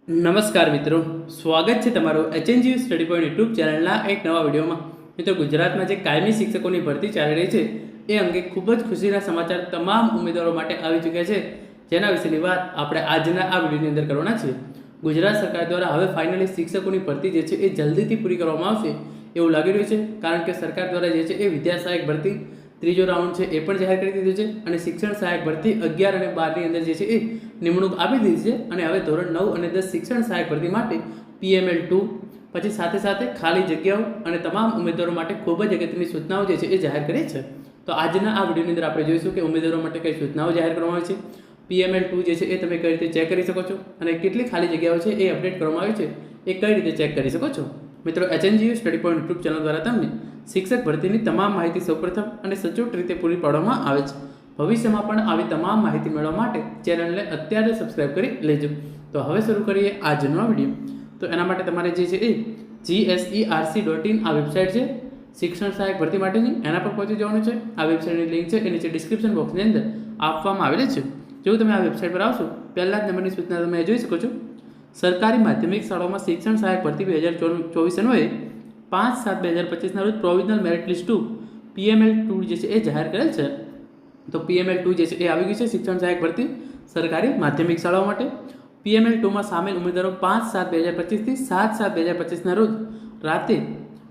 નમસ્કાર મિત્રો, સ્વાગત છે તમારું એચએનજી સ્ટડી પોઈન્ટ યુટ્યુબ ચેનલના એક નવા વિડીયોમાં. મિત્રો, ગુજરાતમાં જે કાયમી શિક્ષકોની ભરતી ચાલી રહી છે એ અંગે ખૂબ જ ખુશીના સમાચાર તમામ ઉમેદવારો માટે આવી ચૂક્યા છે, જેના વિશેની વાત આપણે આજના આ વિડીયોની અંદર કરવાના છીએ. ગુજરાત સરકાર દ્વારા હવે ફાઇનલી શિક્ષકોની ભરતી જે છે એ જલ્દીથી પૂરી કરવામાં આવશે એવું લાગી રહ્યું છે, કારણ કે સરકાર દ્વારા જે છે એ વિદ્યા સહાયક ભરતી ત્રીજો રાઉન્ડ છે એ પણ જાહેર કરી દીધું છે અને શિક્ષણ સહાયક ભરતી 11 અને 12ની અંદર જે છે એ નિમણૂક આપી દીધી છે. અને હવે ધોરણ 9 અને 10 શિક્ષણ સહાયક ભરતી માટે PML2 પછી સાથે સાથે ખાલી જગ્યાઓ અને તમામ ઉમેદવારો માટે ખૂબ જ અગત્યની સૂચનાઓ જે છે એ જાહેર કરી છે. તો આજના આ વિડીયોની અંદર આપણે જોઈશું કે ઉમેદવારો માટે કઈ સૂચનાઓ જાહેર કરવામાં આવી છે, PML2 જે છે એ તમે કઈ રીતે ચેક કરી શકો છો અને કેટલી ખાલી જગ્યાઓ છે એ અપડેટ કરવામાં આવી છે એ કઈ રીતે ચેક કરી શકો છો. મિત્રો, HNGU study point YouTube channel દ્વારા તમને શિક્ષક ભરતીની તમામ માહિતી સૌપ્રથમ અને સચોટ રીતે પૂરી પાડવામાં આવે છે. ભવિષ્યમાં પણ આવી તમામ માહિતી મેળવવા માટે ચેનલને અત્યારે સબસ્ક્રાઇબ કરી લેજો. તો હવે શરૂ કરીએ આજનો વિડીયો. તો એના માટે તમારે જે છે એ gserc.in આ વેબસાઇટ છે શિક્ષણ સહાયક ભરતી માટેની, એના પર પહોંચી જવાનું છે. આ વેબસાઇટની લિંક છે એ નીચે ડિસ્ક્રિપ્શન બોક્સની અંદર આપવામાં આવેલી છે. જો તમે આ વેબસાઇટ પર આવશો, પહેલા જ નંબરની સૂચના તમે જોઈ શકો છો. સરકારી માધ્યમિક શાળાઓમાં શિક્ષણ સહાયક ભરતી 2024 અન્વયે 5/7/2025 રોજ પ્રોવિઝનલ મેરિટ લિસ્ટ 2 PML2 જે છે એ જાહેર કરેલ છે. તો PML2 જે છે એ આવી ગયું છે શિક્ષણ સહાયક ભરતી સરકારી માધ્યમિક શાળાઓ માટે. PML2માં સામેલ ઉમેદવારો 5/7/2025 થી 7/7/2025 રોજ રાતે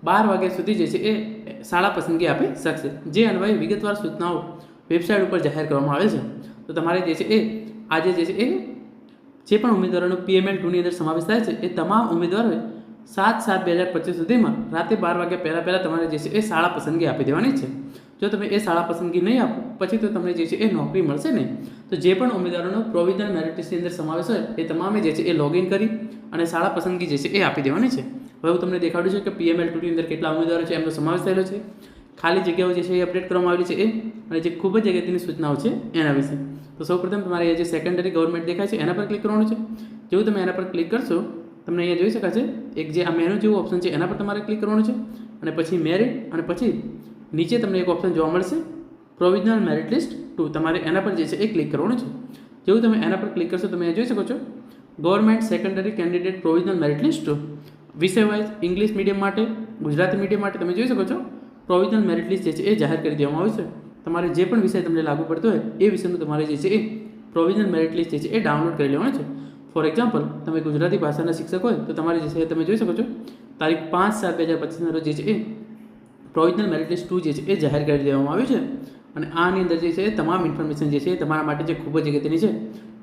12 વાગ્યા સુધી જે છે એ શાળા પસંદગી આપી શકશે, જે અન્વયે વિગતવાર સૂચનાઓ વેબસાઇટ ઉપર જાહેર કરવામાં આવે છે. તો તમારે જે છે એ આજે જે છે એ જે પણ ઉમેદવારોનો PML2ની અંદર સમાવેશ થાય છે એ તમામ ઉમેદવારોએ 7/7/2025 સુધીમાં રાતે 12 વાગ્યા પહેલાં તમારે જે છે એ શાળા પસંદગી આપી દેવાની છે. જો તમે એ શાળા પસંદગી નહીં આપો પછી તો તમને જે છે એ નોકરી મળશે નહીં. તો જે પણ ઉમેદવારોનો પ્રોવિઝનલ મેરિટ લિસ્ટની અંદર સમાવેશ હોય એ તમામે જે છે એ લોગિન કરી અને શાળા પસંદગી જે છે એ આપી દેવાની છે. હવે હું તમને દેખાડું છું કે PML2ની અંદર કેટલા ઉમેદવારો છે એમનો સમાવેશ થયેલો છે, ખાલી જગ્યાઓ જે છે એ અપડેટ કરવામાં આવેલી છે એ, અને જે ખૂબ જ અગત્યની સૂચનાઓ છે એના વિશે. તો સૌપ્રથમ તમારે જે સેકન્ડરી ગવર્મેન્ટ દેખાય છે એના પર ક્લિક કરવાનું છે. જેવું તમે એના પર ક્લિક કરશો, તમને અહીંયા જોઈ શકાશે એક જે આ મેનુ જેવું ઓપ્શન છે એના પર તમારે ક્લિક કરવાનું છે અને પછી મેરિટ અને પછી નીચે તમને એક ઓપ્શન જોવા મળશે પ્રોવિઝનલ મેરિટ લિસ્ટ 2, તમારે એના પર જે છે એ ક્લિક કરવાનું છે. જેવું તમે એના પર ક્લિક કરશો, તમે જોઈ શકો છો government secondary candidate provisional merit list 2 વિષય વાઇઝ ઇંગ્લિશ મીડિયમ માટે, ગુજરાતી મીડિયમ માટે તમે જોઈ શકો છો પ્રોવિઝનલ મેરિટ લિસ્ટ જે છે એ જાહેર કરી દેવામાં આવ્યું છે. તમારે જે પણ વિષય તમને લાગુ પડતો હોય એ વિષયનું તમારે જે છે એ પ્રોવિઝનલ મેરિટ લિસ્ટ જે છે એ ડાઉનલોડ કરી લેવાનું છે. ફોર એક્ઝામ્પલ, તમે ગુજરાતી ભાષાના શિક્ષક હોય તો તમારે જે છે તમે જોઈ શકો છો તારીખ 5/7/2025 રોજ જે છે એ પ્રોવિઝનલ મેરિટ લિસ્ટ 2 જે છે એ જાહેર કરી દેવામાં આવ્યું છે. અને આની અંદર જે છે તમામ ઇન્ફોર્મેશન જે છે એ તમારા માટે જે ખૂબ જ અગત્યની છે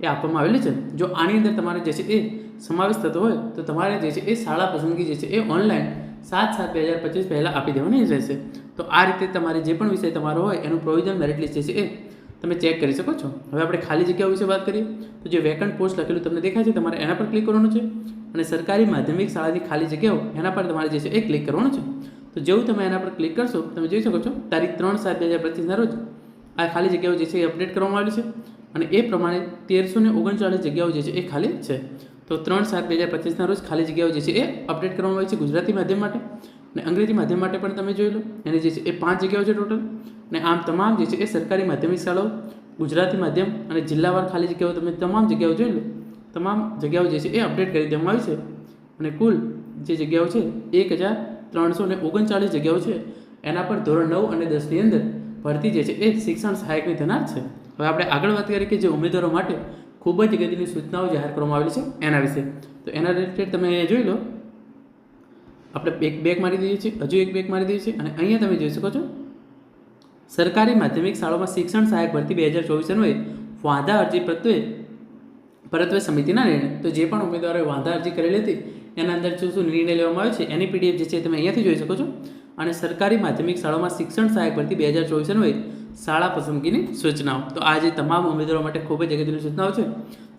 એ આપવામાં આવેલી છે. જો આની અંદર તમારે જે છે એ સમાવેશ થતો હોય તો તમારે જે છે એ શાળા પસંદગી જે છે એ ઓનલાઈન 7/7/2025 પહેલાં આપી દેવાની રહેશે. તો આ રીતે તમારે જે પણ વિષય તમારો હોય એનું પ્રોવિઝનલ મેરિટ લિસ્ટ જે છે એ તમે ચેક કરી શકો છો. હવે આપણે ખાલી જગ્યાઓ વિશે વાત કરીએ તો જે વેકન્ટ પોસ્ટ લખેલું તમને દેખાય છે તમારે એના પર ક્લિક કરવાનું છે અને સરકારી માધ્યમિક શાળાની ખાલી જગ્યાઓ એના પર તમારે જે છે એ ક્લિક કરવાનું છે. તો જેવું તમે એના પર ક્લિક કરશો, તમે જોઈ શકો છો તારીખ 3/7/2025 રોજ આ ખાલી જગ્યાઓ જે છે એ અપડેટ કરવામાં આવી છે અને એ પ્રમાણે 1339 જગ્યાઓ જે છે એ ખાલી છે. તો 3/7/2025 રોજ ખાલી જગ્યાઓ જે છે એ અપડેટ કરવામાં આવી છે ગુજરાતી માધ્યમ માટે, અને અંગ્રેજી માધ્યમ માટે પણ તમે જોઈ લો એની જે છે એ 5 જગ્યાઓ છે ટોટલ. અને આમ તમામ જે છે એ સરકારી માધ્યમિક શાળાઓ, ગુજરાતી માધ્યમ અને જિલ્લાવાર ખાલી જગ્યાઓ તમે તમામ જગ્યાઓ જોઈ લો, તમામ જગ્યાઓ જે છે એ અપડેટ કરી દેવામાં આવી છે. અને કુલ જે જગ્યાઓ છે 1339 જગ્યાઓ છે એના પર ધોરણ 9 અને 10ની અંદર ભરતી જે છે એ શિક્ષણ સહાયકની થનાર છે. હવે આપણે આગળ વાત કરીએ કે જે ઉમેદવારો માટે ખૂબ જ અગત્યની સૂચનાઓ જાહેર કરવામાં આવેલી છે એના વિશે. તો એના રિલેટેડ તમે અહીંયા જોઈ લો, આપણે એક બેક મારી દઈએ છીએ, હજુ એક બેક મારી દઈએ છીએ અને અહીંયા તમે જોઈ શકો છો સરકારી માધ્યમિક શાળાઓમાં શિક્ષણ સહાયક ભરતી 2024 અન્વયે વાંધા અરજી પરત્વે સમિતિના નિર્ણય. તો જે પણ ઉમેદવારોએ વાંધા અરજી કરેલી હતી એના અંદર શું નિર્ણય લેવામાં આવે છે એની PDF જે છે તમે અહીંયાથી જોઈ શકો છો. અને સરકારી માધ્યમિક શાળાઓમાં શિક્ષણ સહાયક ભરતી 2024 અન્વયે શાળા પસંદગીની સૂચનાઓ. તો આ જે તમામ ઉમેદવારો માટે ખૂબ જ અગત્યની સૂચનાઓ છે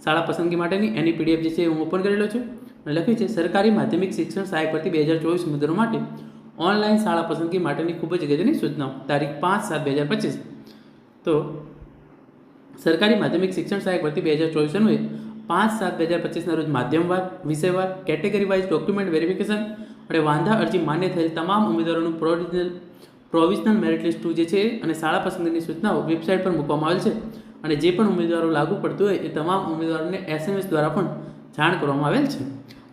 શાળા પસંદગી માટેની, એની PDF જે છે હું ઓપન કરેલો છું અને લખ્યું છે સરકારી માધ્યમિક શિક્ષણ સહાયક ભરતી 2024 ઉમેદવારો માટે ઓનલાઈન શાળા પસંદગી માટેની ખૂબ જ અગત્યની સૂચનાઓ તારીખ 5/7/2025. તો સરકારી માધ્યમિક શિક્ષણ સહાયક ભરતી 2024 અન્વયે 5/7/2025 રોજ માધ્યમવાર, વિષયવાર, કેટેગરી વાઇઝ ડોક્યુમેન્ટ વેરિફિકેશન અને વાંધા અરજી માન્ય થયેલ તમામ ઉમેદવારોનું પ્રોવિઝનલ મેરિટ લિસ્ટ 2 જે છે અને શાળા પસંદગીની સૂચનાઓ વેબસાઇટ પર મૂકવામાં આવેલ છે. અને જે પણ ઉમેદવારો લાગુ પડતું હોય એ તમામ ઉમેદવારોને SMS દ્વારા પણ જાણ કરવામાં આવેલ છે.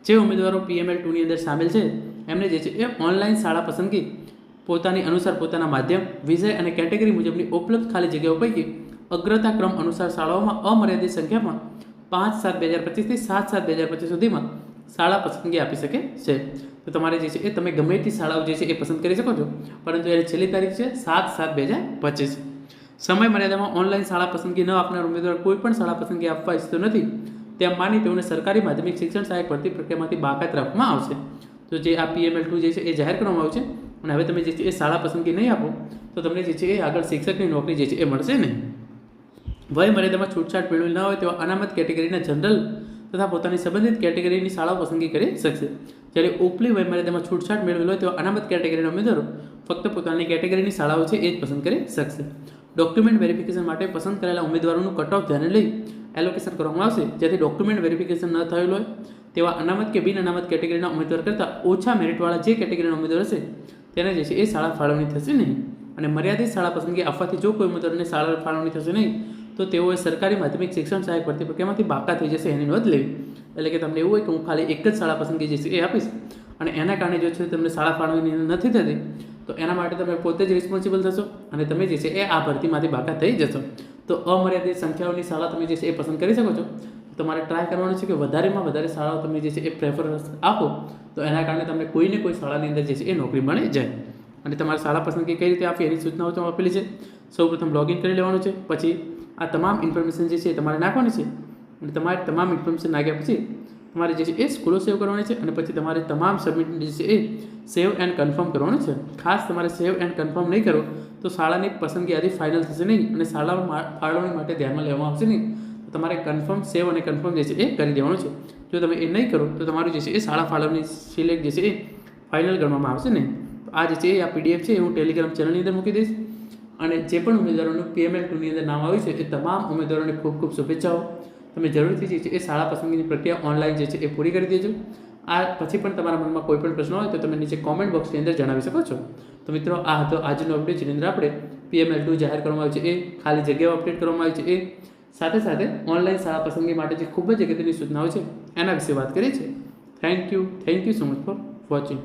જે ઉમેદવારો PML2ની અંદર સામેલ છે એમને જે છે એ ઓનલાઈન શાળા પસંદગી પોતાની અનુસાર પોતાના માધ્યમ, વિષય અને કેટેગરી મુજબની ઉપલબ્ધ ખાલી જગ્યાઓ પૈકી અગ્રતા ક્રમ અનુસાર શાળાઓમાં અમર્યાદિત સંખ્યામાં 5/7/2025 થી 7/7/2025 સુધીમાં શાળા પસંદગી આપી શકે છે. તો તમારે જે છે એ તમે ગમે તે શાળાઓ જે છે એ પસંદ કરી શકો છો, પરંતુ એની છેલ્લી તારીખ છે 7/7/2025. સમય મર્યાદામાં ઓનલાઈન શાળા પસંદગી ન આપનાર ઉમેદવાર કોઈ પણ શાળા પસંદગી આપવા ઈચ્છતો નથી તેમ માની તેઓને સરકારી માધ્યમિક શિક્ષણ સહાયક ભરતી પ્રક્રિયામાંથી બાકાત રાખવામાં આવશે. તો જે આ PML2 જે છે એ જાહેર કરવામાં આવ્યું છે, અને હવે તમે જે છે એ શાળા પસંદગી નહીં આપો તો તમને જે છે એ આગળ શિક્ષકની નોકરી જે છે એ મળશે નહીં. વય મર્યાદામાં છૂટછાટ મેળવેલ ન હોય તેવા અનામત કેટેગરીના જનરલ તથા પોતાની સંબંધિત કેટેગરીની શાળાઓ પસંદગી કરી શકશે. જ્યારે ઉપલી વય મર્યાદામાં છૂટછાટ મેળવેલ હોય તેવા અનામત કેટેગરીના ઉમેદવારો ફક્ત પોતાની કેટેગરીની શાળાઓ છે એ જ પસંદ કરી શકશે. ડોક્યુમેન્ટ વેરિફિકેશન માટે પસંદ કરેલા ઉમેદવારોનું કટ ઓફ ધ્યાને લઈ એલોકેશન કરવામાં આવશે. જેથી ડોક્યુમેન્ટ વેરિફિકેશન ન થયેલ હોય તેવા અનામત કે બિન અનામત કેટેગરીના ઉમેદવાર કરતાં ઓછા મેરિટવાળા જે કેટેગરીના ઉમેદવાર હશે તેને જે છે એ શાળા ફાળવણી થશે નહીં. અને મર્યાદિત શાળા પસંદગી આપવાથી જો કોઈ ઉમેદવારને શાળા ફાળવણી થશે નહીં તો તેઓએ સરકારી માધ્યમિક શિક્ષણ સહાયક ભરતી પ્રક્રિયામાંથી બાકાત થઈ જશે, એની નોંધ લેવી. એટલે કે તમને એવું હોય કે હું ખાલી એક જ શાળા પસંદગી જે છે એ આપીશ અને એના કારણે જો છે તમને શાળા ફાળવણી નથી થતી તો એના માટે તમે પોતે જ રિસ્પોન્સિબલ થશો અને તમે જે છે એ આ ભરતીમાંથી બાકાત થઈ જશો. તો અમર્યાદિત સંખ્યાઓની શાળા તમે જે છે એ પસંદ કરી શકો છો. તમારે ટ્રાય કરવાનું છે કે વધારેમાં વધારે શાળાઓ તમે જે છે એ પ્રેફરન્સ આપો તો એના કારણે તમને કોઈને કોઈ શાળાની અંદર જે છે એ નોકરી મળી જાય. અને તમારે શાળા પસંદગી કઈ રીતે આપી એની સૂચનાઓ તો આપેલી છે. સૌપ્રથમ લોગિન કરી લેવાનું છે, પછી આ તમામ ઇન્ફોર્મેશન જે છે એ તમારે નાખવાની છે અને તમારે તમામ ઇન્ફોર્મેશન નાખ્યા પછી તમારે જે છે એ સ્કૂલો સેવ કરવાની છે અને પછી તમારે તમામ સબમિટ જે છે એ સેવ એન્ડ કન્ફર્મ કરવાનું છે. ખાસ તમારે સેવ એન્ડ કન્ફર્મ નહીં કરો તો શાળાની પસંદગી આથી ફાઇનલ થશે નહીં અને શાળા ફાળવણી માટે ધ્યાનમાં લેવામાં આવશે નહીં. તો તમારે કન્ફર્મ, સેવ અને કન્ફર્મ જે છે એ કરી દેવાનું છે. જો તમે એ નહીં કરો તો તમારું જે છે એ શાળા ફાળવણી સિલેક્ટ જે છે એ ફાઇનલ ગણવામાં આવશે નહીં. તો આ જે છે આ PDF છે એ હું ટેલિગ્રામ ચેનલની અંદર મૂકી દઈશ. અને જે પણ ઉમેદવારોનું PML2ની અંદર નામ આવ્યું છે એ તમામ ઉમેદવારોને ખૂબ ખૂબ શુભેચ્છાઓ. તમે જરૂરથી જે છે એ શાળા પસંદગીની પ્રક્રિયા ઓનલાઈન જે છે એ પૂરી કરી દેજો. આ પછી પણ તમારા મનમાં કોઈ પણ પ્રશ્ન હોય તો તમે નીચે કોમેન્ટ બોક્સની અંદર જણાવી શકો છો. તો મિત્રો આ હતો આજનો અપડેટ જેની અંદર આપણે PML2 જાહેર કરવામાં આવ્યું છે એ, ખાલી જગ્યાઓ અપડેટ કરવામાં આવી છે એ, સાથે સાથે ઓનલાઈન શાળા પસંદગી માટે જે ખૂબ જ અગત્યની સૂચનાઓ છે એના વિશે વાત કરી છે. Thank you so much for watching.